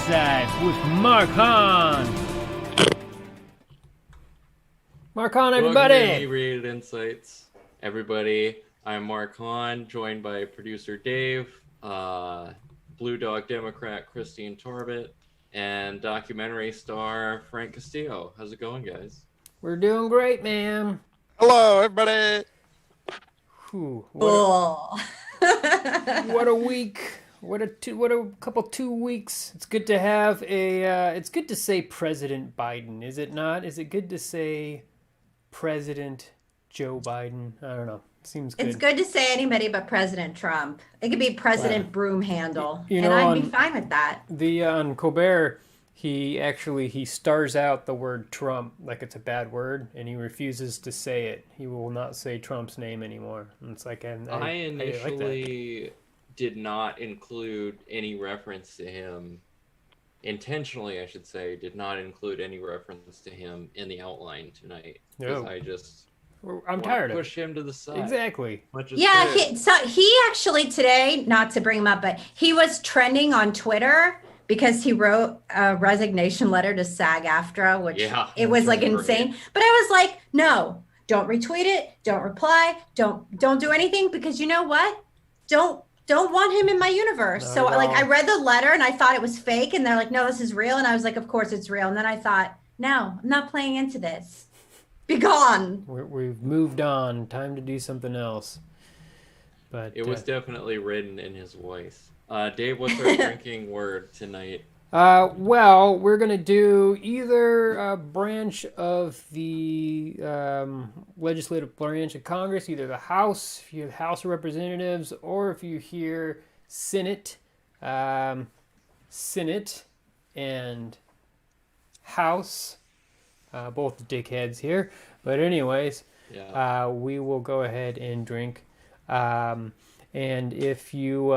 Insights with Mark Haan. Mark Haan, everybody. Welcome to Inebriated Insights, everybody. I'm Mark Haan, joined by producer Dave, Blue Dog Democrat Christine Tarbet, and documentary star Frank Castillo. How's it going, guys? We're doing great, man. Hello, everybody. Whew, Cool. what a week. What a couple 2 weeks. It's good to have it's good to say President Biden, is it not? Is it good to say President Joe Biden? I don't know. Seems good. It's good to say anybody but President Trump. It could be President Broom Handle, and I'd be fine with that. On Colbert, he stars out the word Trump like it's a bad word, and he refuses to say it. He will not say Trump's name anymore. And it's like I initially like did not include any reference to him. Intentionally, I should say, did not include any reference to him in the outline tonight. No. I'm tired of push him to the side. Exactly. Yeah, he actually today, not to bring him up, but he was trending on Twitter because he wrote a resignation letter to SAG-AFTRA, which it was like insane. But I was like, no, don't retweet it, don't reply, don't do anything, because you know what? Don't want him in my universe. So like I read the letter and I thought it was fake, and they're like, no, this is real. And I was like, of course it's real. And then I thought, no, I'm not playing into this. Be gone. We've moved on. Time to do something else. But it was definitely written in his voice. Dave, what's our drinking word tonight? Well, we're going to do either branch of the legislative branch of Congress, either the House, if you have House of Representatives, or if you hear Senate, Senate and House, both dickheads here. But anyways, we will go ahead and drink. And if you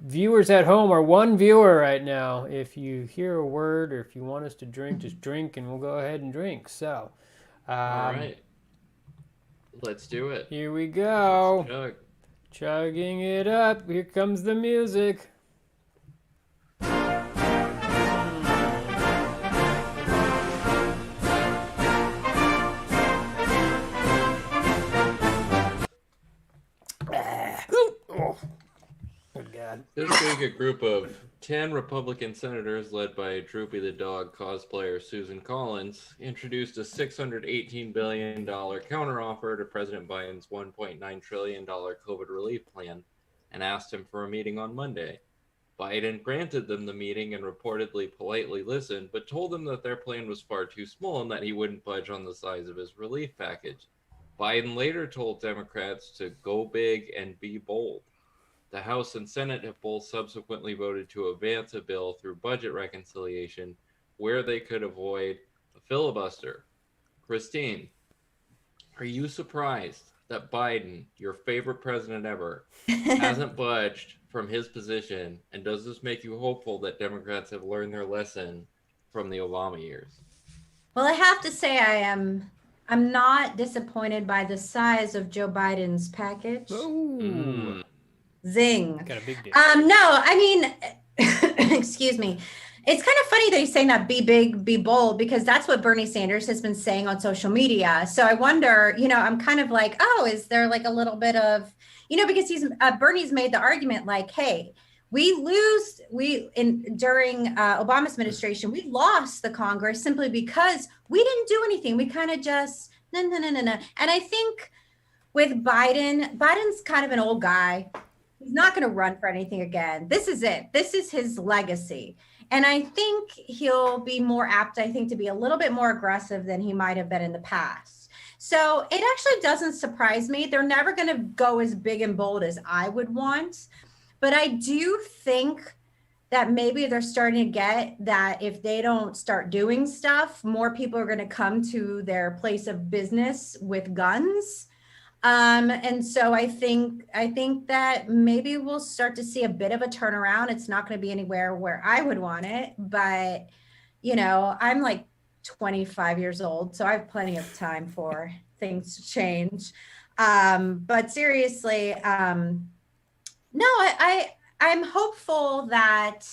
viewers at home are one viewer right now, if you hear a word or if you want us to drink, just drink and we'll go ahead and drink. So, all right, let's do it. Here we go. Chug. Chugging it up. Here comes the music. This week, a group of 10 Republican senators led by Droopy the Dog cosplayer Susan Collins introduced a $618 billion counteroffer to President Biden's $1.9 trillion COVID relief plan and asked him for a meeting on Monday. Biden granted them the meeting and reportedly politely listened, but told them that their plan was far too small and that he wouldn't budge on the size of his relief package. Biden later told Democrats to go big and be bold. The House and Senate have both subsequently voted to advance a bill through budget reconciliation where they could avoid a filibuster. Christine, are you surprised that Biden, your favorite president ever, hasn't budged from his position? And does this make you hopeful that Democrats have learned their lesson from the Obama years? Well, I have to say I'm not disappointed by the size of Joe Biden's package. Ooh. Zing. Got a big deal. No, I mean, excuse me. It's kind of funny that he's saying that be big, be bold, because that's what Bernie Sanders has been saying on social media. So I wonder, I'm kind of like, oh, is there like a little bit of, because Bernie's made the argument like, hey, during Obama's administration, we lost the Congress simply because we didn't do anything. We kind of just, no. And I think with Biden's kind of an old guy. He's not going to run for anything again. This is it. This is his legacy. And I think he'll be more apt, to be a little bit more aggressive than he might have been in the past. So it actually doesn't surprise me. They're never going to go as big and bold as I would want. But I do think that maybe they're starting to get that if they don't start doing stuff, more people are going to come to their place of business with guns. And so I think that maybe we'll start to see a bit of a turnaround. It's not going to be anywhere where I would want it, but I'm like 25 years old, so I have plenty of time for things to change. But seriously, no, I'm hopeful that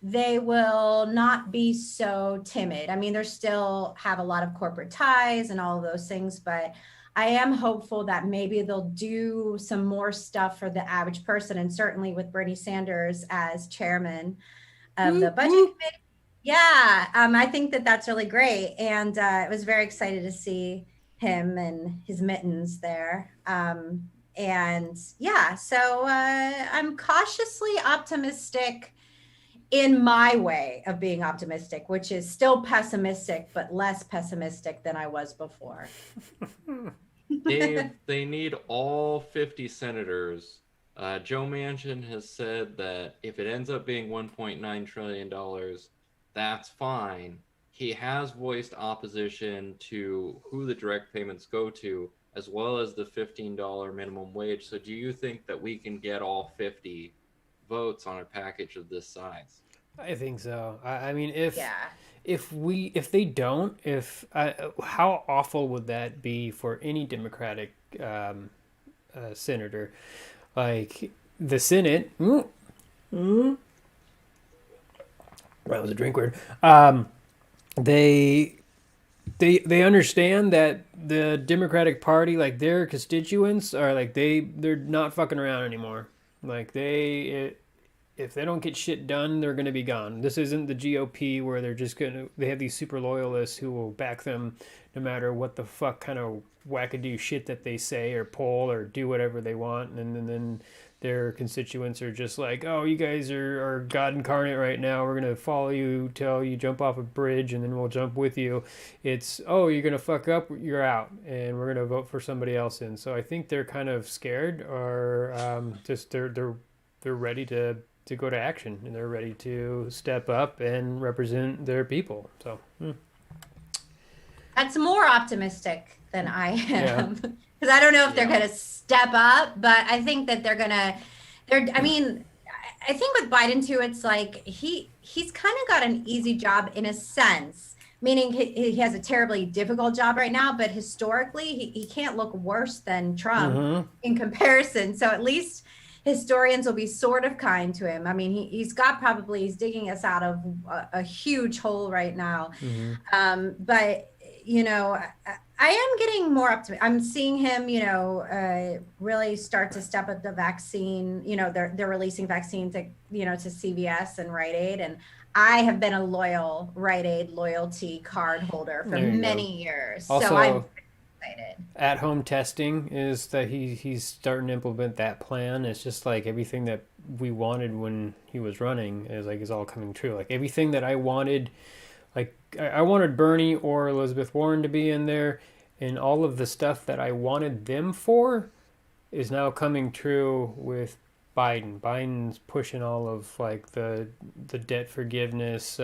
they will not be so timid. I mean, they still have a lot of corporate ties and all of those things, but I am hopeful that maybe they'll do some more stuff for the average person. And certainly with Bernie Sanders as chairman of the budget committee. Yeah, I think that that's really great. And I was very excited to see him and his mittens there. And yeah, so I'm cautiously optimistic in my way of being optimistic, which is still pessimistic, but less pessimistic than I was before. Dave, they need all 50 senators. Joe Manchin has said that if it ends up being $1.9 trillion, that's fine. He has voiced opposition to who the direct payments go to, as well as the $15 minimum wage. So do you think that we can get all 50 votes on a package of this size? I think so. I mean, if they don't, how awful would that be for any Democratic senator? Like the Senate, that was a drink word. They understand that the Democratic Party, like their constituents, are like they're not fucking around anymore. Like if they don't get shit done, they're going to be gone. This isn't the GOP where they have these super loyalists who will back them no matter what the fuck kind of wackadoo shit that they say or poll or do whatever they want. And then their constituents are just like, oh, you guys are God incarnate right now. We're going to follow you till you jump off a bridge and then we'll jump with you. It's, oh, you're going to fuck up, you're out. And we're going to vote for somebody else in. So I think they're kind of scared or just they're ready to go to action, and they're ready to step up and represent their people. So that's more optimistic than I am, because I don't know if they're going to step up, but I think that I mean, I think with Biden too, it's like he's kind of got an easy job in a sense, meaning he has a terribly difficult job right now, but historically he can't look worse than Trump in comparison. So at least historians will be sort of kind to him. I mean, he's digging us out of a huge hole right now. But, you know, I am getting more optimistic. I'm seeing him, you know, really start to step up the vaccine. You know, they're releasing vaccines, to CVS and Rite Aid. And I have been a loyal Rite Aid loyalty card holder for many years. Also, so I'm excited. At-home testing is that he's starting to implement that plan. It's just like everything that we wanted when he was running is all coming true. Like everything that I wanted, like I wanted Bernie or Elizabeth Warren to be in there, and all of the stuff that I wanted them for is now coming true with Biden. Biden's pushing all of like the debt forgiveness,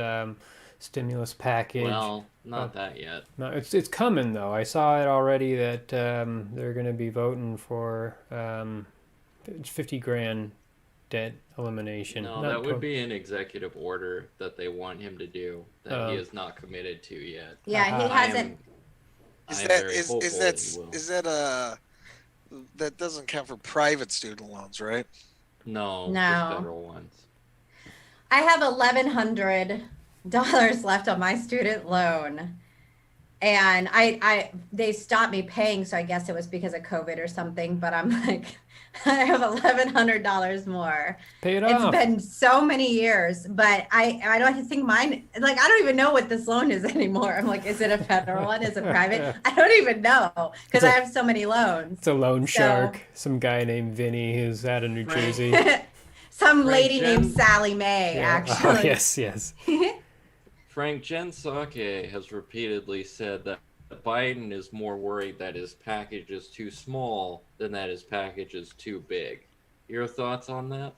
stimulus package. Well, not that yet. No, it's coming though. I saw it already that they're going to be voting for $50,000 debt elimination. No, that would be an executive order that they want him to do that he is not committed to yet. Yeah, he hasn't. That doesn't count for private student loans, right? No, just federal ones. I have $1,100 left on my student loan, and they stopped me paying, so I guess it was because of COVID or something, but I'm like, I have $1,100 more. Pay it off. It's been so many years, but I don't think mine, like, I don't even know what this loan is anymore. I'm like, is it a federal one? Is it private? I don't even know, because I have so many loans. It's a loan shark. Some guy named Vinny who's out of New Jersey. Some lady named Sally Mae, actually. Oh, yes. Frank Jen Psaki has repeatedly said that Biden is more worried that his package is too small than that his package is too big. Your thoughts on that?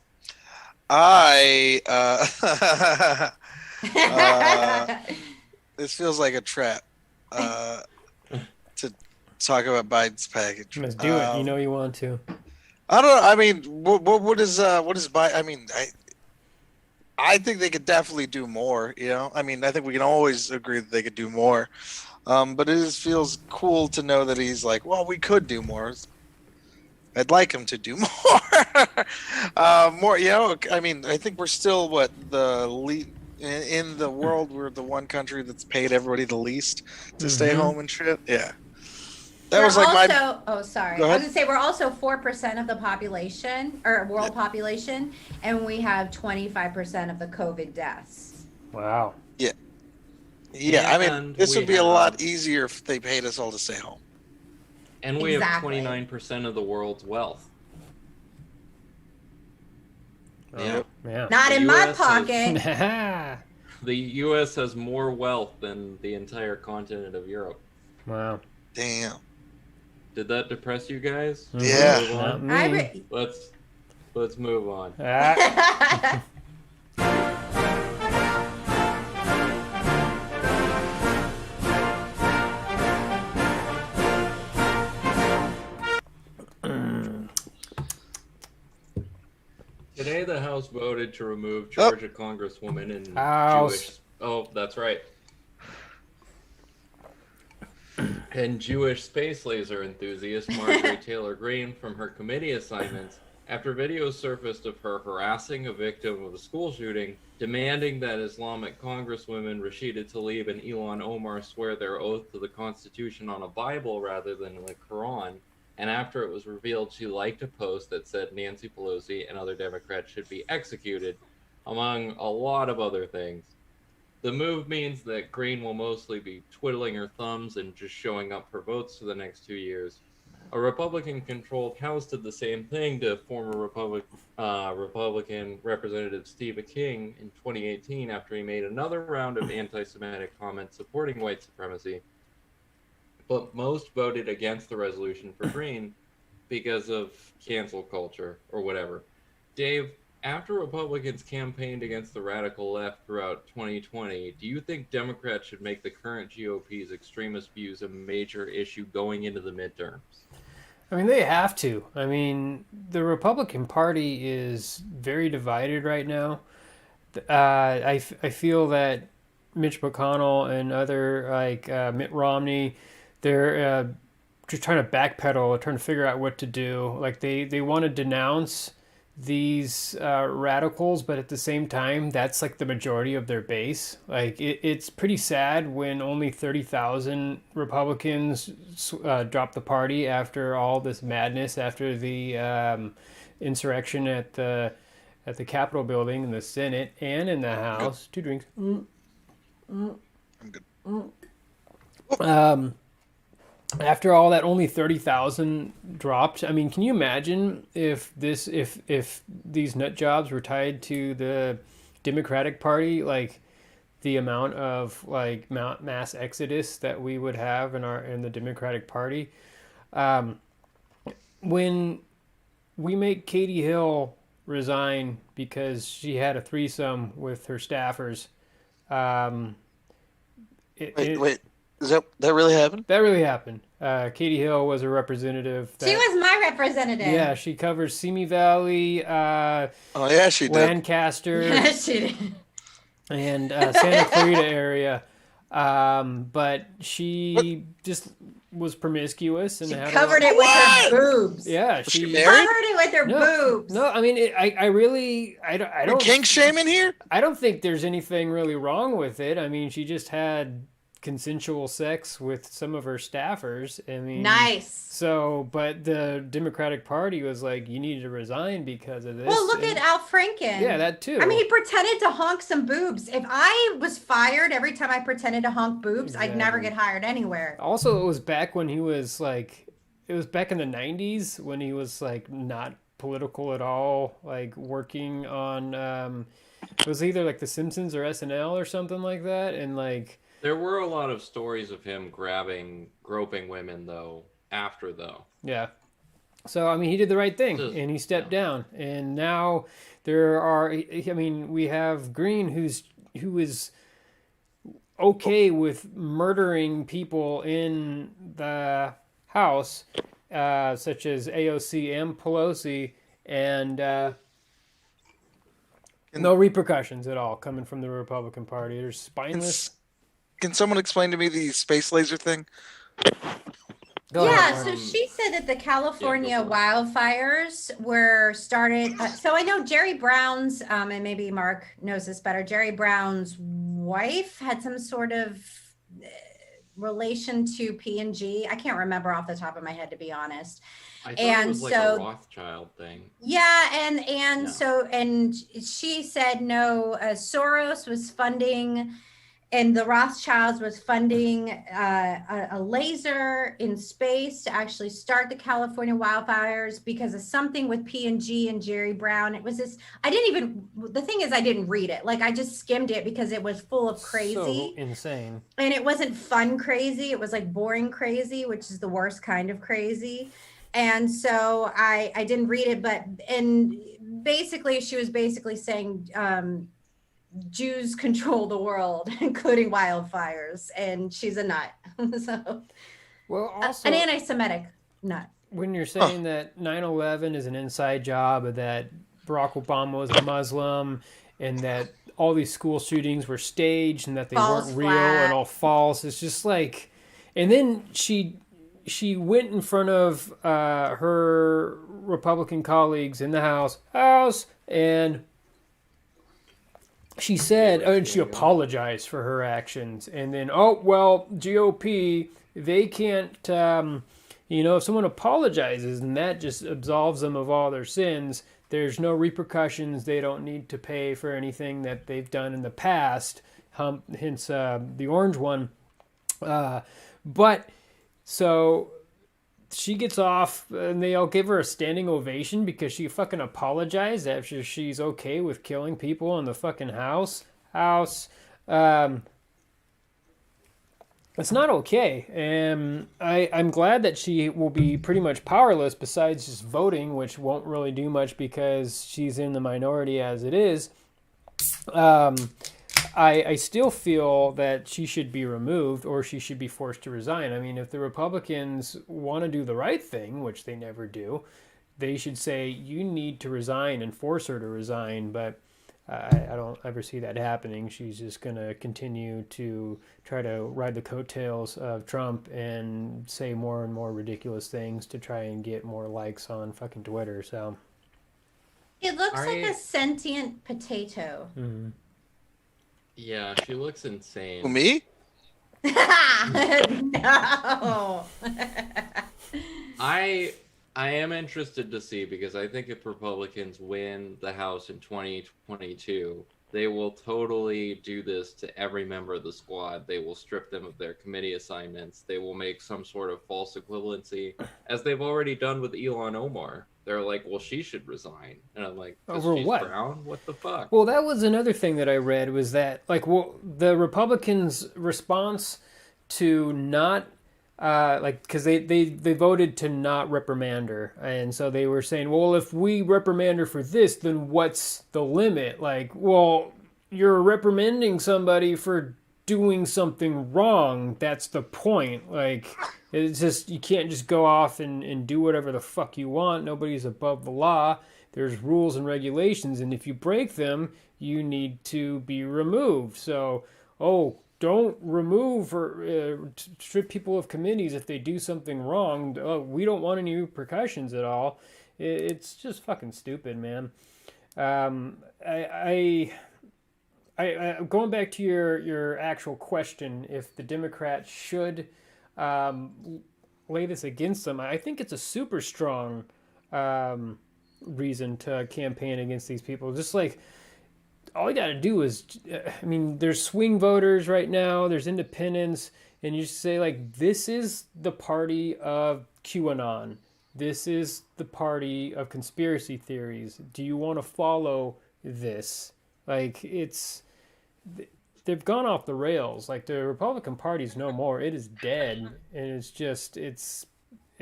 This feels like a trap to talk about Biden's package. Let's do it. You know you want to. I don't know. I mean, what is Biden? I mean, I think they could definitely do more. You know, I mean, I think we can always agree that they could do more. But it just feels cool to know that he's like, well, we could do more. I'd like him to do more. More, I mean, I think we're still the lead in the world. We're the one country that's paid everybody the least to stay home and shit. Yeah, that was like Oh, sorry. Go I ahead. was gonna say we're also 4% of the population or world population, and we have 25% of the COVID deaths. Wow. Yeah. Yeah, I mean, this would be a lot easier if they paid us all to stay home. And we have 29% of the world's wealth. Yeah. Not in my pocket. The U.S. has more wealth than the entire continent of Europe. Wow. Damn. Did that depress you guys? Yeah. Let's move on. Today, the House voted to remove Georgia Congresswoman and Jewish. Oh, that's right. And Jewish space laser enthusiast Marjorie Taylor Greene from her committee assignments after videos surfaced of her harassing a victim of a school shooting, demanding that Islamic Congresswomen Rashida Tlaib and Ilhan Omar swear their oath to the Constitution on a Bible rather than the Quran. And after it was revealed she liked a post that said Nancy Pelosi and other Democrats should be executed, among a lot of other things. The move means that Greene will mostly be twiddling her thumbs and just showing up for votes for the next 2 years. A Republican-controlled House did the same thing to former Republican Representative Steve King in 2018 after he made another round of anti-Semitic comments supporting white supremacy. But most voted against the resolution for Greene because of cancel culture or whatever. Dave, after Republicans campaigned against the radical left throughout 2020, do you think Democrats should make the current GOP's extremist views a major issue going into the midterms? I mean, they have to. I mean, the Republican Party is very divided right now. I feel that Mitch McConnell and other, like Mitt Romney, they're just trying to backpedal, trying to figure out what to do. Like, they want to denounce these radicals, but at the same time, that's like the majority of their base. Like, it's pretty sad when only 30,000 Republicans dropped the party after all this madness, after the insurrection at the Capitol building, in the Senate, and in the House. Good. 2 drinks. I'm good. After all that, only 30,000 dropped. I mean, can you imagine if these nut jobs were tied to the Democratic Party, like the amount of like mass exodus that we would have in the Democratic Party? When we make Katie Hill resign because she had a threesome with her staffers, wait. That really happened? That really happened. Katie Hill was a representative. She was my representative. Yeah, she covers Simi Valley. She did. Lancaster. Yes, she did. And Santa Clarita area. But she just was promiscuous and covered it with her boobs. Yeah, she married? Covered it with her boobs. No, I mean, I don't. Kink shaming here? I don't think there's anything really wrong with it. I mean, she just had consensual sex with some of her staffers. I mean, nice. So, but the Democratic Party was like, you need to resign because of this. Well, look at Al Franken. Yeah, that too. I mean, he pretended to honk some boobs. If I was fired every time I pretended to honk boobs, I'd never get hired anywhere. Also, it was back when he was like, it was back in the 90s when he was like not political at all, like working on, it was either like The Simpsons or SNL or something like that. And like, there were a lot of stories of him groping women, Yeah. So, I mean, he did the right thing, and he stepped down. And now we have Greene, who is okay with murdering people in the House, such as AOC and Pelosi, and no repercussions at all coming from the Republican Party. They're spineless. Can someone explain to me the space laser thing? Go ahead, So Mark. she said that the California for it. wildfires were started. So I know Jerry Brown's, and maybe Mark knows this better. Jerry Brown's wife had some sort of relation to P&G. I can't remember off the top of my head, to be honest. I thought it was like a Rothschild thing. Yeah, and she said no. Soros was funding, and the Rothschilds was funding a laser in space to actually start the California wildfires because of something with P&G and Jerry Brown. It was this. The thing is, I didn't read it. Like, I just skimmed it because it was full of crazy. So insane. And it wasn't fun crazy. It was like boring crazy, which is the worst kind of crazy. And so I didn't read it, and basically she was basically saying Jews control the world, including wildfires, and she's a nut. So, well, also an anti-Semitic nut. When you're saying that 9/11 is an inside job, that Barack Obama was a Muslim, and that all these school shootings were staged and that they weren't real and all false, it's just like, and then she went in front of her Republican colleagues in the House, and she said, and she apologized for her actions. And then, GOP, they can't, if someone apologizes and that just absolves them of all their sins, there's no repercussions. They don't need to pay for anything that they've done in the past, hence the orange one. So she gets off and they all give her a standing ovation because she fucking apologized after she's okay with killing people in the fucking house. It's not okay. And I'm glad that she will be pretty much powerless besides just voting, which won't really do much because she's in the minority as it is. I still feel that she should be removed or she should be forced to resign. I mean, if the Republicans want to do the right thing, which they never do, they should say, you need to resign and force her to resign. But I don't ever see that happening. She's just going to continue to try to ride the coattails of Trump and say more and more ridiculous things to try and get more likes on fucking Twitter. So it looks like a sentient potato. Mm-hmm. Yeah, she looks insane. Who, me? No. I am interested to see, because I think if Republicans win the House in 2022, they will totally do this to every member of the squad. They will strip them of their committee assignments. They will make some sort of false equivalency, as they've already done with Ilhan Omar. They're like, well, she should resign. And I'm like, over she's what? Brown? What the fuck? Well, that was another thing that I read was that, the Republicans' response to not, because they voted to not reprimand her. And so they were saying, well, if we reprimand her for this, then what's the limit? Like, well, you're reprimanding somebody for doing something wrong. That's the point. Like, it's just, you can't just go off and do whatever the fuck you want. Nobody's above the law. There's rules and regulations, and if you break them, you need to be removed. So, don't remove or strip people of committees if they do something wrong. We don't want any repercussions at all. It's just fucking stupid, man. Going back to your actual question, if the Democrats should lay this against them, I think it's a super strong reason to campaign against these people. Just like, all you got to do is, there's swing voters right now, there's independents, and you just say, like, this is the party of QAnon. This is the party of conspiracy theories. Do you want to follow this? Like, they've gone off the rails. Like, the Republican Party's no more. It is dead. And it's just, it's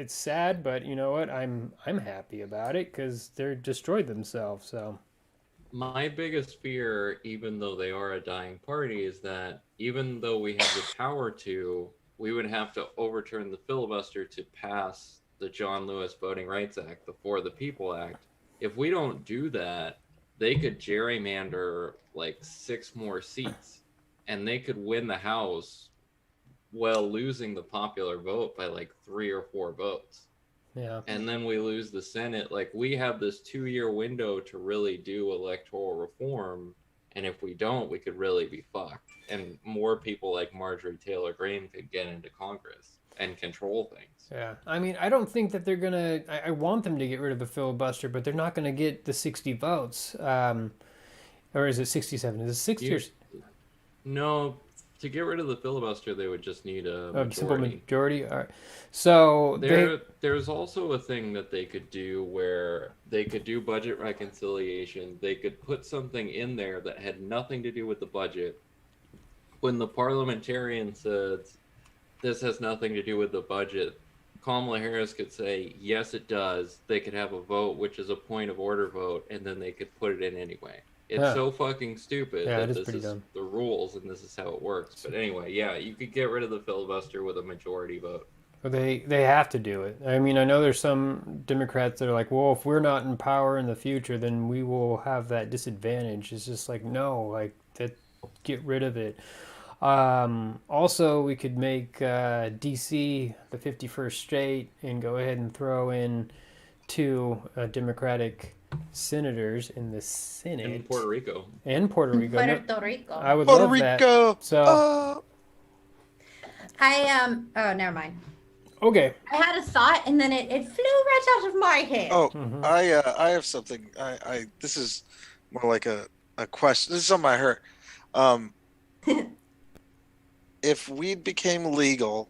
sad, but you know what? I'm happy about it because they're destroyed themselves. So my biggest fear, even though they are a dying party, is that even though we have the power to, we would have to overturn the filibuster to pass the John Lewis Voting Rights Act, the For the People Act. If we don't do that, they could gerrymander like 6 more seats, and they could win the House well losing the popular vote by like 3 or 4 votes. Yeah. And then we lose the Senate. Like, we have this 2-year window to really do electoral reform. And if we don't, we could really be fucked. And more people like Marjorie Taylor Greene could get into Congress and control things. Yeah. I mean, I don't think that they're going to... I want them to get rid of the filibuster, but they're not going to get the 60 votes. Or is it 67? Is it 60 or... No, to get rid of the filibuster, they would just need a majority. Simple majority? All right. So there's also a thing that they could do where they could do budget reconciliation. They could put something in there that had nothing to do with the budget. When the parliamentarian said, this has nothing to do with the budget, Kamala Harris could say, yes, it does. They could have a vote, which is a point of order vote, and then they could put it in anyway. It's so fucking stupid that this is the rules and this is how it works. But anyway, yeah, you could get rid of the filibuster with a majority vote. Well, they have to do it. I mean, I know there's some Democrats that are like, well, if we're not in power in the future, then we will have that disadvantage. It's just like, no, like, get rid of it. Also, we could make D.C. the 51st state and go ahead and throw in 2 Democratic senators in the Senate. And Puerto Rico. Puerto Rico. I would Puerto love Rico. that. So oh, never mind. Okay. I had a thought and then it flew right out of my head. Oh, I have something. I this is more like a question. This is something I heard. If weed became legal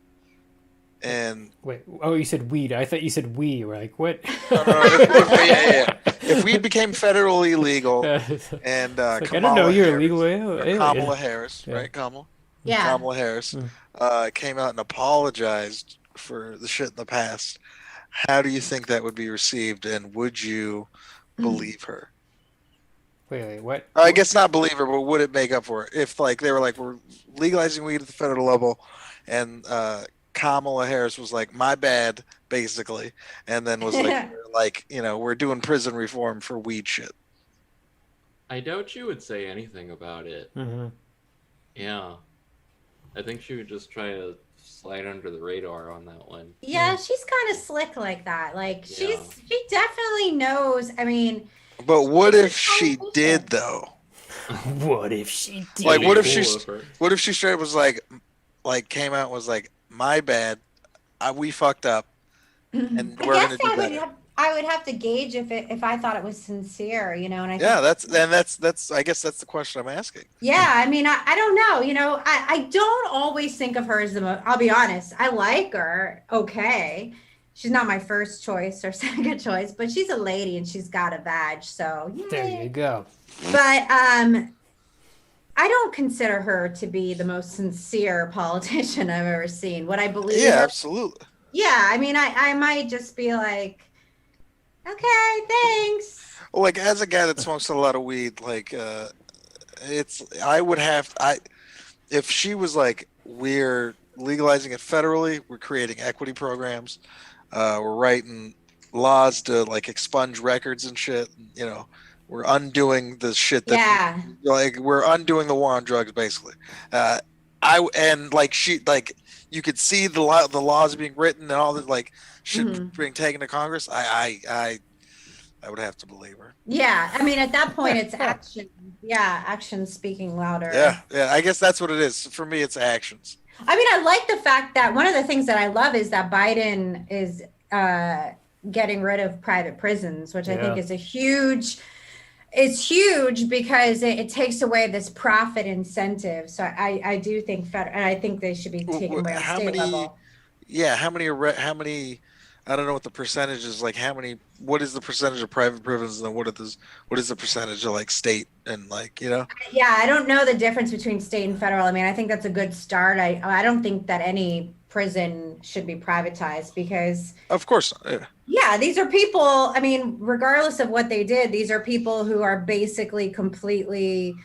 and wait, oh, you said weed. I thought you said we. We're like, what? No, yeah. If weed became federally legal and like, I don't know, you're illegal. Kamala Harris, right? Kamala Harris came out and apologized for the shit in the past. How do you think that would be received, and would you believe her? Wait, what? I guess not believe her, but would it make up for it? If like they were like, we're legalizing weed at the federal level, and Kamala Harris was like, my bad, basically, and then was like, we're doing prison reform for weed shit. I doubt she would say anything about it. Mm-hmm. Yeah. I think she would just try to slide under the radar on that one. Yeah, she's kind of slick like that. Like, she definitely knows. I mean... But what if she did, though? What if she did? Like, what if she straight up was like came out and was like, my bad, we fucked up, and we're gonna do better. I would have to gauge if I thought it was sincere, and I that's I guess that's the question I'm asking. Yeah, I mean, I don't know, I don't always think of her as I'll be honest, I like her, okay. She's not my first choice or second choice, but she's a lady and she's got a badge, so yay. There you go. But I don't consider her to be the most sincere politician I've ever seen. What I believe. Yeah, absolutely. Yeah, I mean, I might just be like, okay, thanks. Well, like as a guy that smokes a lot of weed, like if she was like, we're legalizing it federally, we're creating equity programs. We're writing laws to like expunge records and shit. We're undoing the shit that we're undoing the war on drugs, basically. You could see the laws being written and all that like shit being taken to Congress. I would have to believe her. Yeah, I mean at that point it's action. Yeah, action speaking louder. Yeah. I guess that's what it is. For me, it's actions. I mean, I like the fact that one of the things that I love is that Biden is getting rid of private prisons, which I think is it's huge because it takes away this profit incentive. So I do think and I think they should be taken away on state level. Yeah, how many? I don't know what the percentage is. Like, what is the percentage of private prisons, and what is the percentage of like state and like, Yeah, I don't know the difference between state and federal. I mean, I think that's a good start. I don't think that any prison should be privatized because. Of course not. Yeah, these are people. I mean, regardless of what they did, these are people who are basically completely,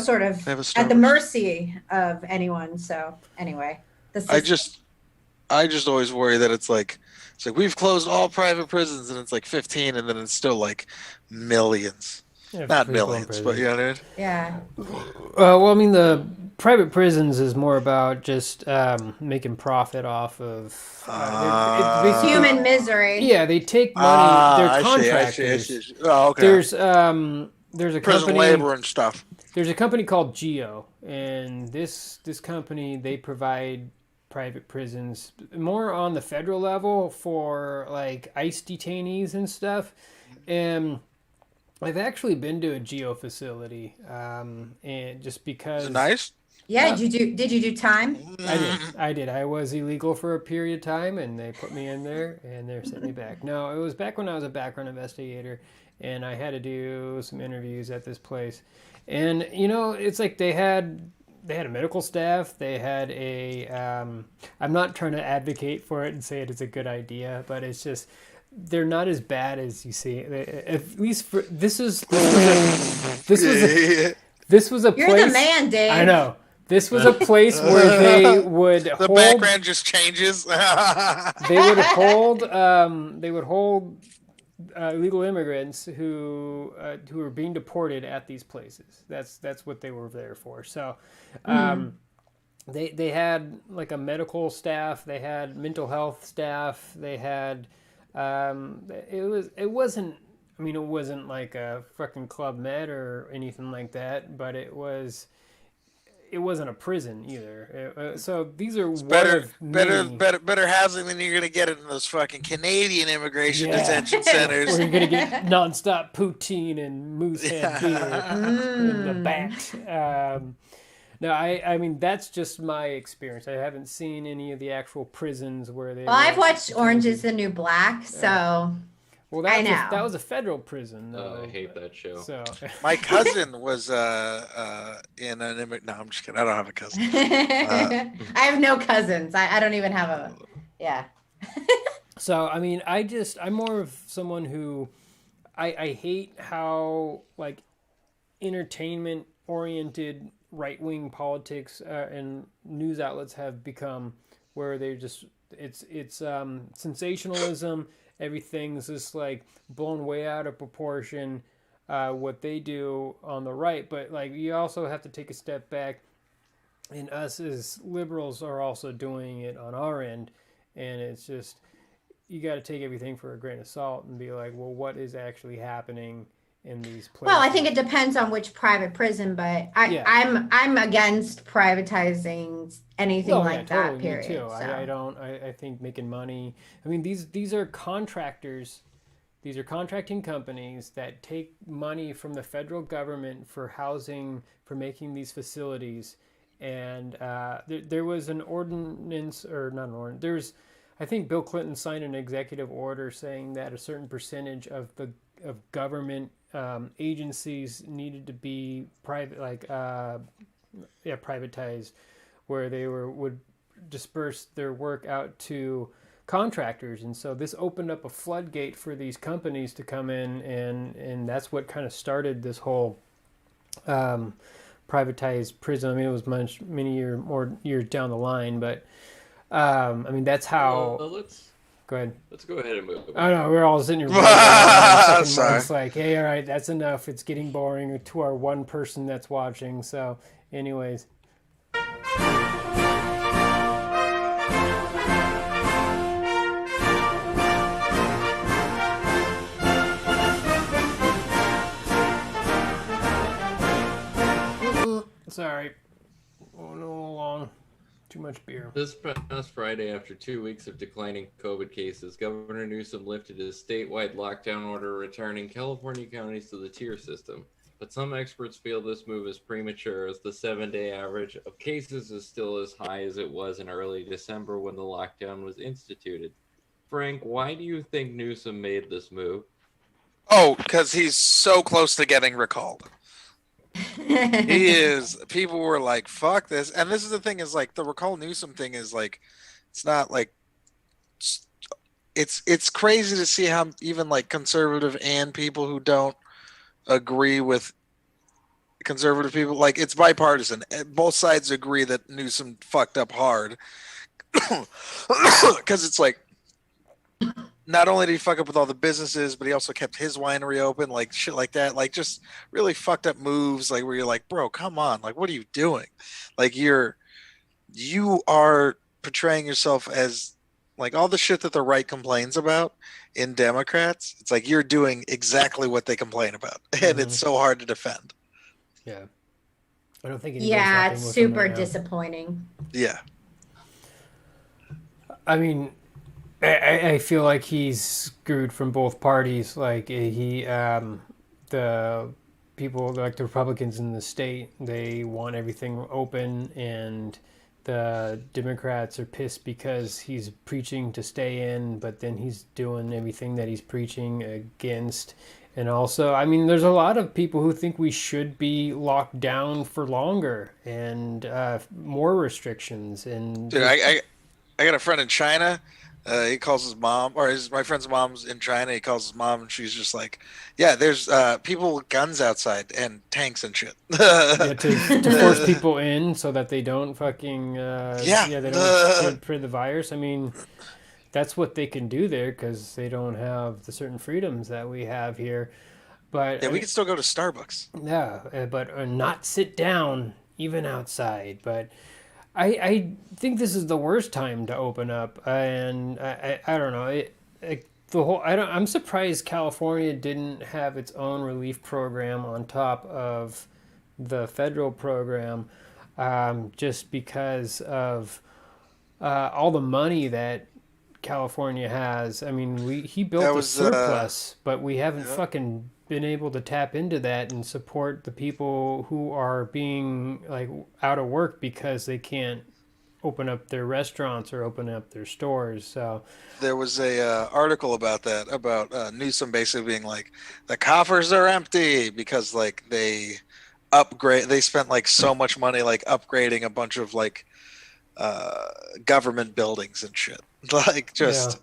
sort of at the mercy of anyone. So anyway, I just always worry that it's like we've closed all private prisons and it's like 15 and then it's still like millions. Not millions, but dude. Yeah. Well, I mean, the private prisons is more about just making profit off of Human misery. Yeah, they take money. They're I contractors. see. Oh, okay. There's a prison company, labor and stuff. There's a company called Geo, and this company, they provide private prisons more on the federal level for like ICE detainees and stuff. And I've actually been to a Geo facility, and just because. Is it nice? Yeah, did you do time? I did. I was illegal for a period of time, and they put me in there, and they sent me back. No, it was back when I was a background investigator, and I had to do some interviews at this place. And it's like they had a medical staff. They had a. I'm not trying to advocate for it and say it is a good idea, but it's just they're not as bad as you see. At least for this was a You're place. the man, Dave. I know. This was a place where they would the hold. background just changes. They would hold. They would hold illegal immigrants who were being deported at these places. That's what they were there for. So, they had like a medical staff. They had mental health staff. They had. It wasn't. I mean, it wasn't like a fucking Club Med or anything like that, but it was. It wasn't a prison either. So these are better housing than you're gonna get in those fucking Canadian immigration detention centers. Where you're gonna get nonstop poutine and moose head beer in the bat. No, I mean that's just my experience. I haven't seen any of the actual prisons where they. Well, I've watched Orange Is the New Black, so. Well, that was a federal prison, though. I hate that show. So my cousin was in an immigrant. No, I'm just kidding. I don't have a cousin. I have no cousins. I don't even have a. Yeah. So I mean, I'm more of someone who, I hate how like, entertainment oriented right wing politics and news outlets have become, where they just it's sensationalism. Everything's just like blown way out of proportion, what they do on the right. But like you also have to take a step back, and us as liberals are also doing it on our end, and it's just you got to take everything for a grain of salt and be like, well, what is actually happening in these places? Well, I think it depends on which private prison, but I'm against privatizing anything like that. Totally, period. Me too. So. I think making money. I mean, these are contractors. These are contracting companies that take money from the federal government for housing, for making these facilities. And there was an ordinance, or not an ordinance. I think Bill Clinton signed an executive order saying that a certain percentage of government agencies needed to be privatized, where they would disperse their work out to contractors. And so this opened up a floodgate for these companies to come in, and that's what kind of started this whole privatized prison. I mean, it was many more years down the line, but I mean, that's how. Go ahead. Let's go ahead and move. I know, we're all sitting here. It's like, hey, all right, that's enough. It's getting boring to our one person that's watching. So, anyways. Sorry. Oh, no, long. Too much beer. This past Friday, after 2 weeks of declining COVID cases, Governor Newsom lifted his statewide lockdown order, returning California counties to the tier system. But some experts feel this move is premature, as the 7-day average of cases is still as high as it was in early December when the lockdown was instituted. Frank, why do you think Newsom made this move? Oh, because he's so close to getting recalled. He is. People were like, fuck this. And this is the thing, is like the recall Newsom thing is like, it's not like, it's crazy to see how even like conservative and people who don't agree with conservative people, like it's bipartisan. Both sides agree that Newsom fucked up hard. Because it's like, not only did he fuck up with all the businesses, but he also kept his winery open, like shit like that. Like just really fucked up moves, like where you're like, bro, come on, like what are you doing? Like you are portraying yourself as like all the shit that the right complains about in Democrats. It's like you're doing exactly what they complain about, and it's so hard to defend. Yeah. I don't think anybody's Yeah, happy it's with him super right now. disappointing. Yeah. I mean, I feel like he's screwed from both parties. Like the people, like the Republicans in the state, they want everything open, and the Democrats are pissed because he's preaching to stay in, but then he's doing everything that he's preaching against. And also, I mean, there's a lot of people who think we should be locked down for longer and more restrictions. And Dude, I got a friend in China. He calls his mom, or my friend's mom's in China. He calls his mom, and she's just like, "Yeah, there's people with guns outside and tanks and shit." yeah, to force people in so that they don't fucking Yeah. they don't spread the virus. I mean, that's what they can do there because they don't have the certain freedoms that we have here. But Yeah, we can still go to Starbucks. yeah, but not sit down even outside. But I think this is the worst time to open up, and I don't know. The whole I'm surprised California didn't have its own relief program on top of the federal program, just because of all the money that California has. I mean, he built a surplus, but we haven't fucking been able to tap into that and support the people who are being like out of work because they can't open up their restaurants or open up their stores. So there was a article about that, about Newsom basically being like, the coffers are empty because like they spent like so much money like upgrading a bunch of like government buildings and shit, like just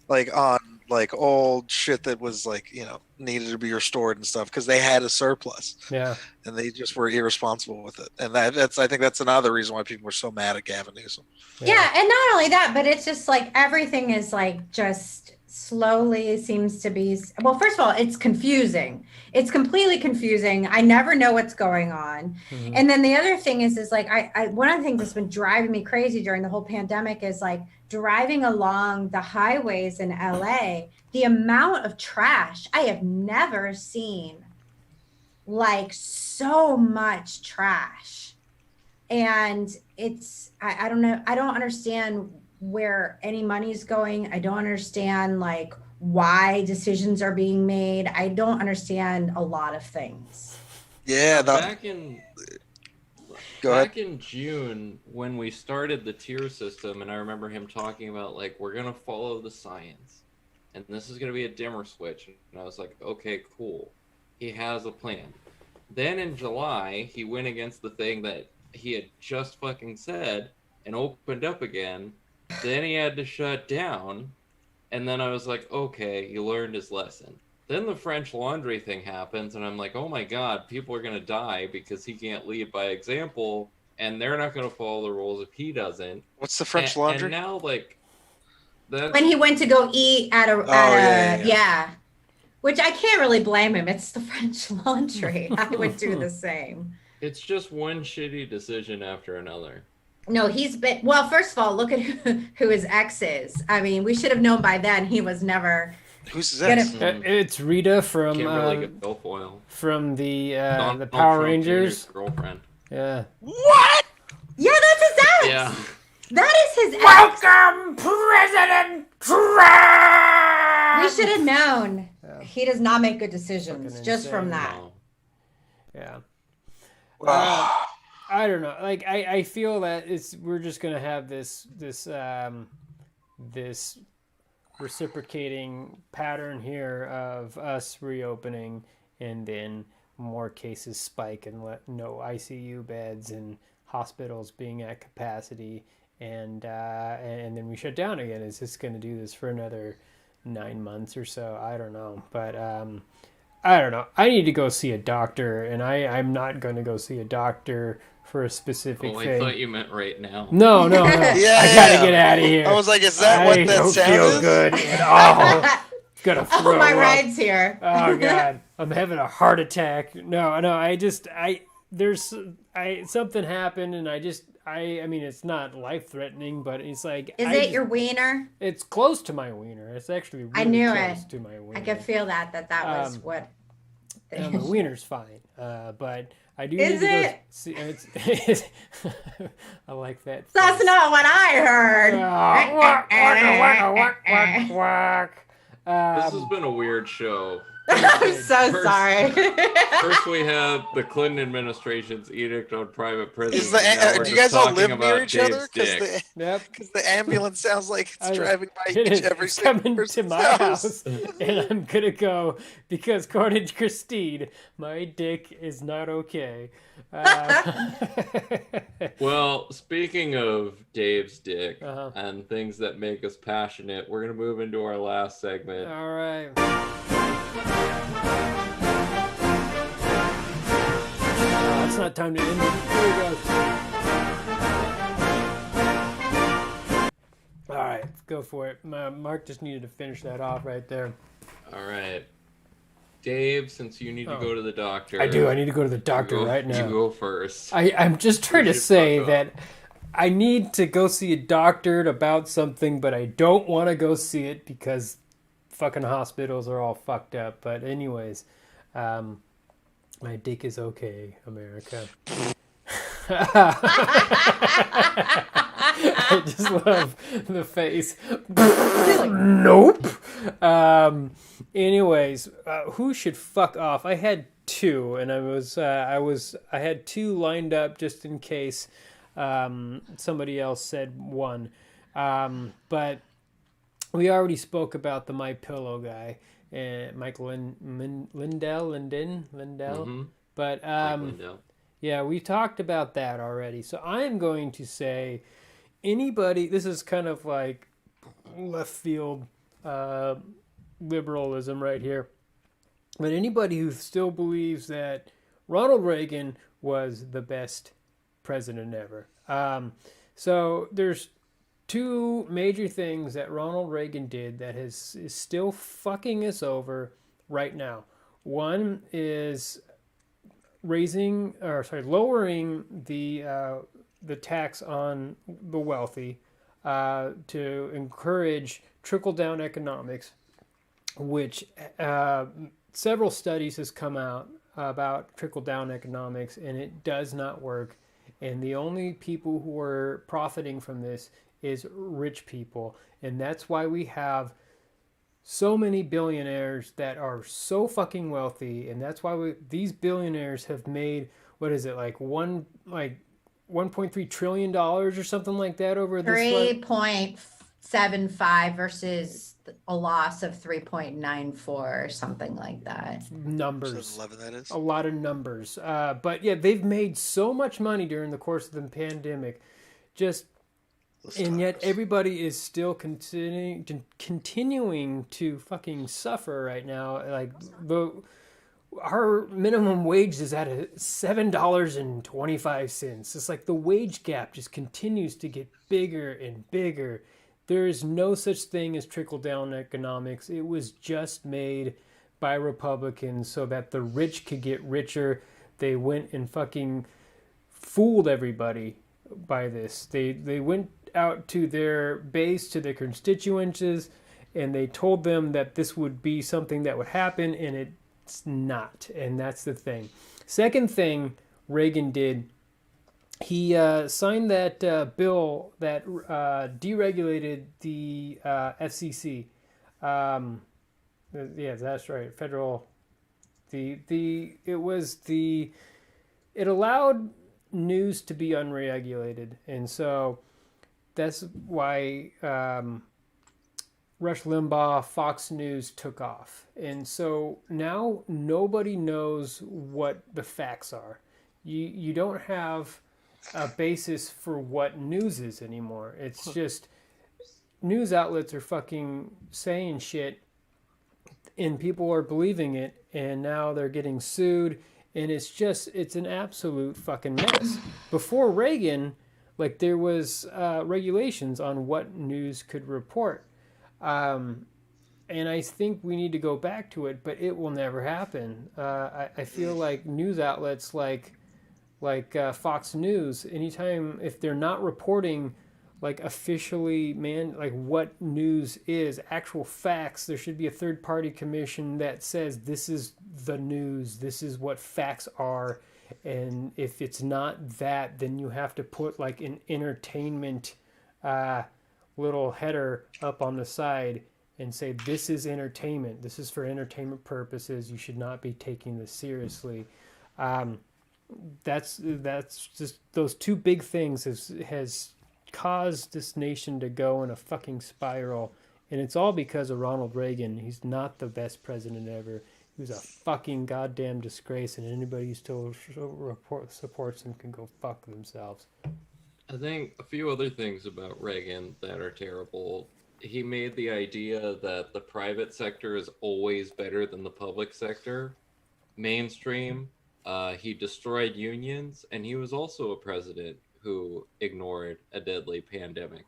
like on like old shit that was like, you know, needed to be restored and stuff because they had a surplus. Yeah. And they just were irresponsible with it. And that's I think that's another reason why people were so mad at Gavin Newsom. Yeah, and not only that, but it's just like everything is like just slowly seems to be, well, first of all, it's confusing. It's completely confusing. I never know what's going on. Mhm. And then the other thing is like I one of the things that's been driving me crazy during the whole pandemic is like driving along the highways in LA, the amount of trash. I have never seen like so much trash. And it's I don't know, I don't understand where any money's going. I don't understand like why decisions are being made. I don't understand a lot of things. Yeah, back in June when we started the tier system, and I remember him talking about like, we're gonna follow the science and this is gonna be a dimmer switch, and I was like, okay, cool, he has a plan. Then in July he went against the thing that he had just fucking said and opened up again. Then he had to shut down, and then I was like, okay, he learned his lesson. Then the French Laundry thing happens, and I'm like, oh my god, people are going to die because he can't lead by example, and they're not going to follow the rules if he doesn't. What's the French Laundry? And now, like, when he went to go eat at a which I can't really blame him. It's the French Laundry. I would do the same. It's just one shitty decision after another. No, he's been, well, first of all, look at who his ex is. I mean, we should have known by then he was never. Who's his ex? It's Rita from from the Power Trump Rangers. Jr.'s girlfriend. Yeah. What? Yeah, that's his ex. Yeah. That is his ex. Welcome, President Trump! We should have known. Yeah. He does not make good decisions just from that. No. Yeah. I don't know. Like I feel that we're just gonna have this reciprocating pattern here of us reopening and then more cases spike and no ICU beds and hospitals being at capacity and then we shut down again. Is this gonna do this for another 9 months or so? I don't know, but I don't know. I need to go see a doctor, and I'm not going to go see a doctor for a specific I thing. thought you meant right now. No. Yeah, I gotta get out of here. I was like, is that what that don't sound feel is? good at all. It's gonna throw my up. ride's here. Oh God, I'm having a heart attack. No. Something happened, and I mean, it's not life threatening, but it's like. Is it your wiener? It's close to my wiener. It's actually really I knew close it. to my wiener. I could feel that was what. No, my wiener's fine, but I do Is need to it? go see. It's I like that. That's face. not what I heard. This has been a weird show. I'm so sorry. First, we had the Clinton administration's edict on private prisons. Do you guys all live near about each other? Dave's Yep. Because the ambulance sounds like it's driving by It is. every It's single coming to person's my house, house. and I'm gonna go because according to Christine, my dick is not okay. Well, speaking of Dave's dick Uh-huh. and things that make us passionate, we're going to move into our last segment. All right. It's not time to end it. Here we go. All right, let's go for it. Mark just needed to finish that off right there. All right. Dave, since you need to go to the doctor. I do. I need to go to the doctor right now. You go first. I'm just trying to say that I need to go see a doctor about something, but I don't want to go see it because fucking hospitals are all fucked up. But anyways, my dick is okay, America. I just love the face. Nope. Anyways, who should fuck off? I had two, and I had two lined up just in case somebody else said one. But we already spoke about the My Pillow guy, Mike Lindell. Mm-hmm. But yeah, we talked about that already. So I'm going to say anybody. This is kind of like left field liberalism right here. But anybody who still believes that Ronald Reagan was the best president ever. So there's two major things that Ronald Reagan did that is still fucking us over right now. One is lowering the tax on the wealthy to encourage trickle-down economics, which several studies has come out about trickle-down economics, and it does not work. And the only people who are profiting from this is rich people. And that's why we have so many billionaires that are so fucking wealthy. And that's why these billionaires have made, what is it, like $1.3 trillion or something like that over this 3.75 versus a loss of 3.94 or something like that. Numbers. 11 that is. A lot of numbers. But yeah, they've made so much money during the course of the pandemic. And yet everybody is still continuing to fucking suffer right now. Like our minimum wage is at $7.25. It's like the wage gap just continues to get bigger and bigger. There is no such thing as trickle-down economics. It was just made by Republicans so that the rich could get richer. They went and fucking fooled everybody by this. They went out to their base, to their constituents, and they told them that this would be something that would happen, and it's not. And that's the thing. Second thing Reagan did, he signed that bill that deregulated the FCC. Yeah, that's right. Federal. It allowed news to be unregulated, and so that's why Rush Limbaugh, Fox News took off. And so now nobody knows what the facts are. You don't have a basis for what news is anymore. It's just news outlets are fucking saying shit and people are believing it, and now they're getting sued, and it's an absolute fucking mess. Before Reagan, like, there was regulations on what news could report. And I think we need to go back to it, but it will never happen. I feel like news outlets like Fox News, anytime if they're not reporting like officially like what news is, actual facts, there should be a third party commission that says this is the news, this is what facts are. And if it's not that, then you have to put like an entertainment little header up on the side and say, this is entertainment, this is for entertainment purposes, you should not be taking this seriously. That's just, those two big things has caused this nation to go in a fucking spiral, and it's all because of Ronald Reagan. He's not the best president ever. He was a fucking goddamn disgrace, and anybody who still supports him can go fuck themselves. I think a few other things about Reagan that are terrible. He made the idea that the private sector is always better than the public sector mainstream. He destroyed unions, and he was also a president who ignored a deadly pandemic.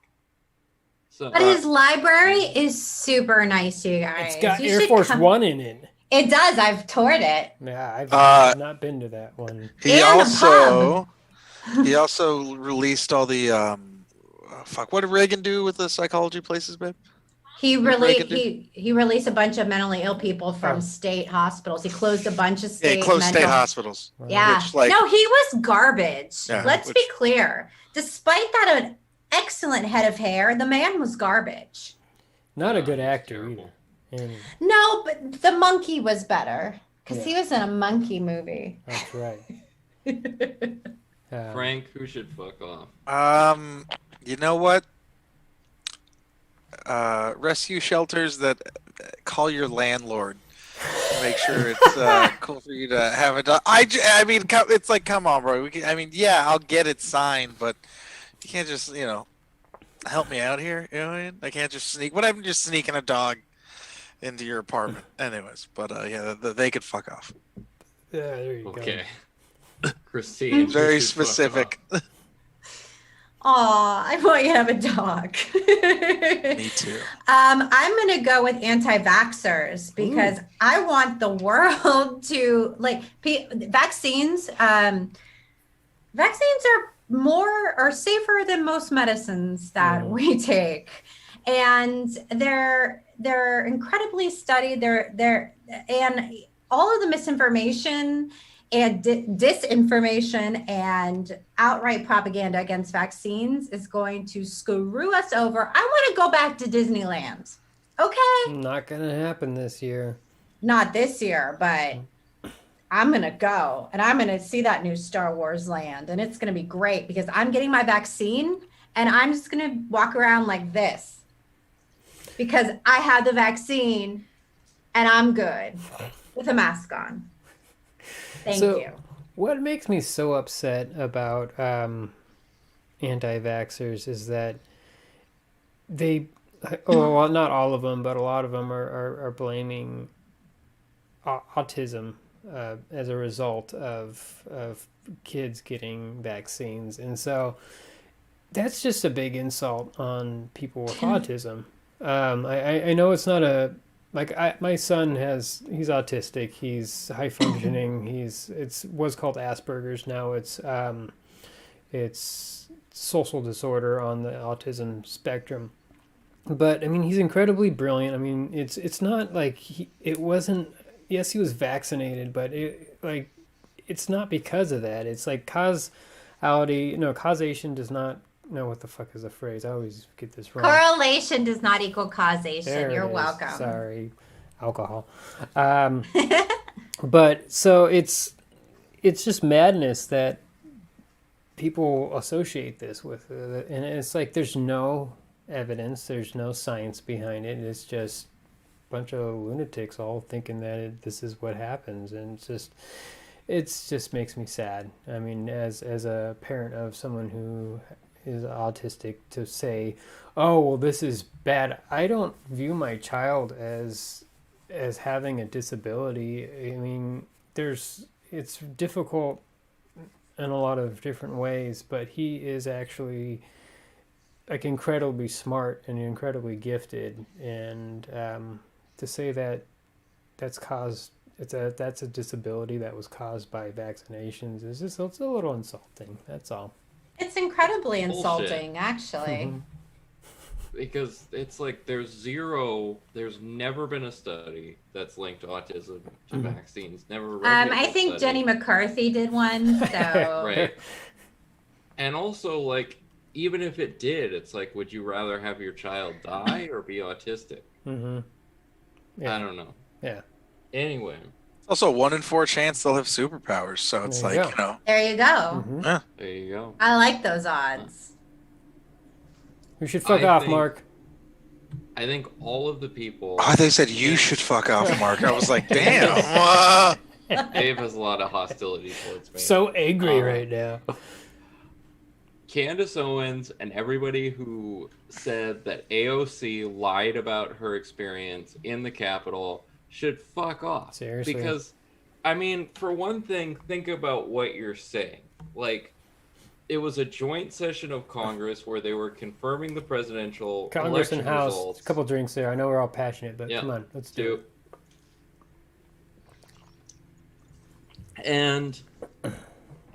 So, but his library is super nice, you guys. It's got Air Force One in it. It does. I've toured it. Yeah, I've not been to that one. He also released all the what did Reagan do with the psychology places, babe? He released a bunch of mentally ill people from state hospitals. He closed a bunch of state hospitals. Yeah. Which, no, he was garbage. Yeah, Let's be clear. Despite that an excellent head of hair, the man was garbage. Not a good actor either. No, but the monkey was better because he was in a monkey movie. That's right. Frank, who should fuck off? You know what? Rescue shelters that call your landlord to make sure it's cool for you to have a dog. I mean, it's like, come on, bro. I'll get it signed, but you can't just, help me out here. You know what I mean? I can't just sneak. What if I'm just sneaking a dog into your apartment? Anyways, but they could fuck off. Yeah, there you go. Okay. Christine. Very specific. Aw, I want you to have a dog. Me too. I'm going to go with anti-vaxxers because I want the world to, vaccines. Vaccines are safer than most medicines that we take. And they're incredibly studied. And all of the misinformation and disinformation and outright propaganda against vaccines is going to screw us over. I want to go back to Disneyland. Okay. Not going to happen this year. Not this year, but I'm going to go and I'm going to see that new Star Wars land. And it's going to be great because I'm getting my vaccine and I'm just going to walk around like this because I had the vaccine and I'm good with a mask on. Thank you. What makes me so upset about anti-vaxxers is that not all of them, but a lot of them are blaming autism as a result of kids getting vaccines. And so that's just a big insult on people with autism. I know it's not my son he's autistic, he's high functioning, it's what's called Asperger's now, it's social disorder on the autism spectrum. But I mean, he's incredibly brilliant. I mean, it's not like yes, he was vaccinated, but it's not because of that. It's like causation does not. No, what the fuck is the phrase? I always get this wrong. Correlation does not equal causation. You're welcome. Sorry, alcohol. But so it's just madness that people associate this with, and it's like there's no evidence, there's no science behind it. It's just a bunch of lunatics all thinking that this is what happens, and it just makes me sad. I mean, as a parent of someone who is autistic, to say, oh well, this is bad. I don't view my child as as having a disability. I mean, it's difficult in a lot of different ways, but he is actually like incredibly smart and incredibly gifted, and to say that that's a disability that was caused by vaccinations is just it's a little insulting. That's all. It's incredibly Bullshit. insulting, actually. Mm-hmm. Because it's like there's never been a study that's linked autism to vaccines. Never read I think study. Jenny McCarthy did one, so Right. And also, like, even if it did, it's like, would you rather have your child die or be autistic? Mm-hmm. Yeah. I don't know. Yeah. Anyway, Also, 1 in 4 chance they'll have superpowers. So it's There you like, go. there you go. Mm-hmm. yeah. there you go. I like those odds. We should fuck I off, think- Mark. I think all of the people. Oh, they said you should fuck off, Mark. I was like, damn. Dave has a lot of hostility towards me. So angry right now. Candace Owens and everybody who said that AOC lied about her experience in the Capitol should fuck off. Seriously. Because, I mean, for one thing, think about what you're saying. Like, it was a joint session of Congress where they were confirming the presidential Congress election and House. results. A couple drinks there. I know we're all passionate, but Yeah. come on, let's do it. And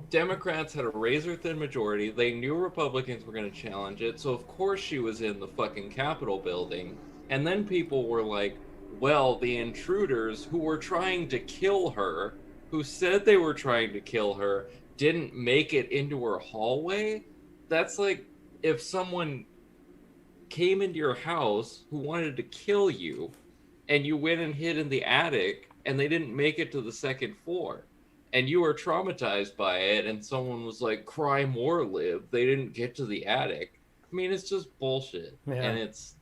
Democrats had a razor-thin majority. They knew Republicans were going to challenge it, so of course she was in the fucking Capitol building. And then people were like, well, the intruders who were trying to kill her, who said they were trying to kill her, didn't make it into her hallway. That's like if someone came into your house who wanted to kill you, and you went and hid in the attic, and they didn't make it to the second floor. And you were traumatized by it, and someone was like, cry more, live. They didn't get to the attic. I mean, it's just bullshit. Yeah. And it's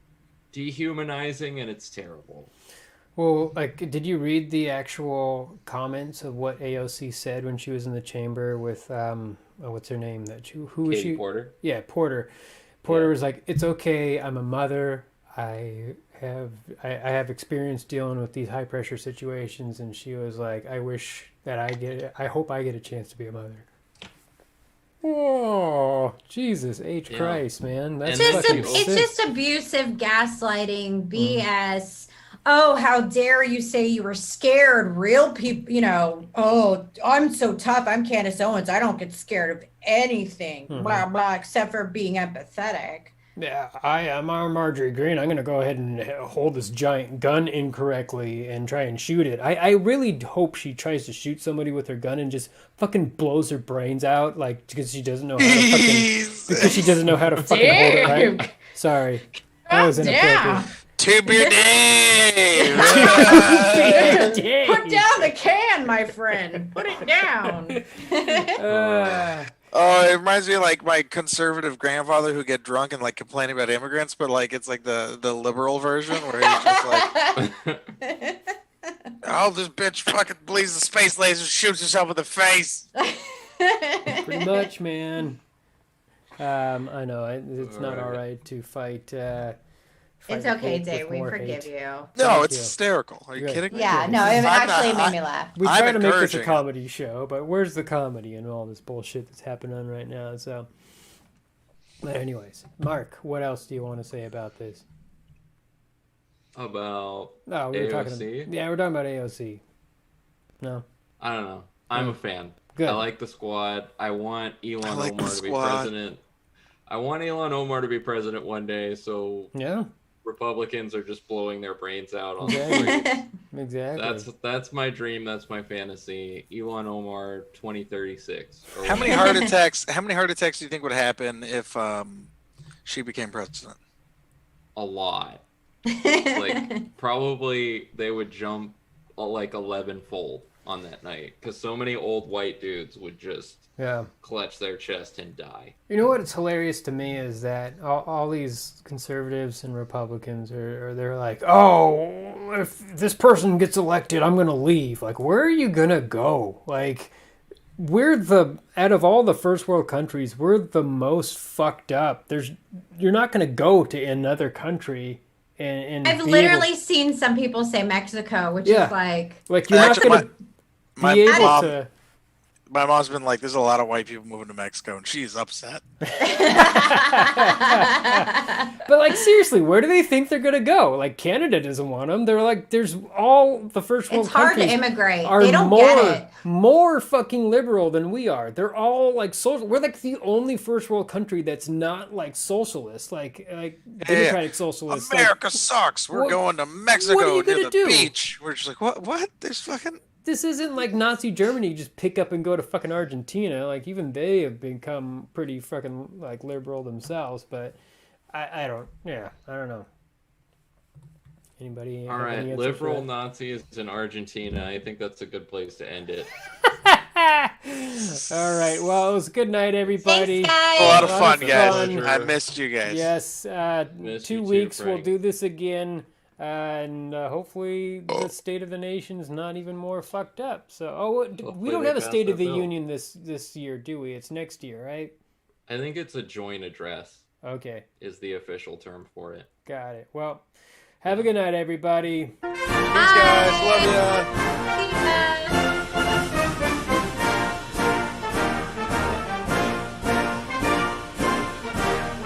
dehumanizing, and it's terrible. Well, like, did you read the actual comments of what AOC said when she was in the chamber with, what's her name? Who was Katie she? Porter? Yeah, Porter. Porter Yeah. was like, it's okay. I'm a mother. I have experience dealing with these high pressure situations. And she was like, I hope I get a chance to be a mother. Oh, Jesus H. Yeah. Christ, man. That's And fucking then It's sick. just abusive gaslighting, BS. Oh, how dare you say you were scared? Real people, oh, I'm so tough. I'm Candace Owens. I don't get scared of anything, blah, blah, except for being empathetic. Yeah, I'm Marjorie Greene. I'm going to go ahead and hold this giant gun incorrectly and try and shoot it. I really hope she tries to shoot somebody with her gun and just fucking blows her brains out, like, because she doesn't know how to fucking hold it right. Sorry. That was inappropriate. To be Dave. Put down the can, my friend. Put it down. Oh, it reminds me of like my conservative grandfather who get drunk and like complaining about immigrants, but like it's like the liberal version where he's just like, oh, this bitch fucking believes the space laser, shoots herself in the face. Pretty much, man. I know it's not all right to fight. It's okay, with Dave. We more forgive hate. you. No, Thank it's you. hysterical. Are you Good. kidding me? Yeah, no, it actually made me laugh. We I'm try to make this a encouraging it. comedy show, but where's the comedy in all this bullshit that's happening right now? So, but anyways, Mark, what else do you want to say about this? About No, we were talking. AOC? Yeah, we're talking about AOC. No, I don't know. I'm a fan. Good. I like the squad. I want Elon like the Omar to be squad. president. I want Elon Omar to be president one day, so yeah, Republicans are just blowing their brains out on the exactly, streets. exactly. That's my dream. That's my fantasy. Elon Omar 2036. or How many whatever. heart attacks? How many heart attacks do you think would happen if she became president? A lot. Like probably they would jump like 11-fold on that night because so many old white dudes would just Yeah. clutch their chest and die. You know what's hilarious to me is that all these conservatives and Republicans they're like, oh, if this person gets elected, I'm going to leave. Like, where are you going to go? Like, out of all the first world countries, we're the most fucked up. You're not going to go to another country and I've be literally seen some people say Mexico, which Yeah. is like you're Actually, not going to be able to. My mom's been like, "There's a lot of white people moving to Mexico," and she's upset. But like seriously, where do they think they're gonna go? Like Canada doesn't want them. They're like, there's all the first world it's hard to countries immigrate. are They don't get it. more fucking liberal than we are. They're all like social. We're like the only first world country that's not like socialist, like democratic socialist. America sucks. We're going to Mexico what are you near gonna the do? beach. We're just like, what? There's fucking. This isn't like Nazi Germany. You just pick up and go to fucking Argentina. Like even they have become pretty fucking like liberal themselves. But I don't know. Anybody? All have right, any answer liberal for that? Nazis in Argentina. I think that's a good place to end it. All right. Well, it was a good night, everybody. Thanks, guys. A lot of fun, fun. guys. Pleasure. I missed you guys. Yes. Missed 2 you too, weeks. We'll Frank. do this again. And hopefully the State of the Nation's not even more fucked up. So, we Hopefully don't they have a pass State of that the bill. Union this year, do we? It's next year, right? I think it's a joint address Okay, is the official term for it. got it. Well, have a good night, everybody. Thanks, guys. Love ya. See ya.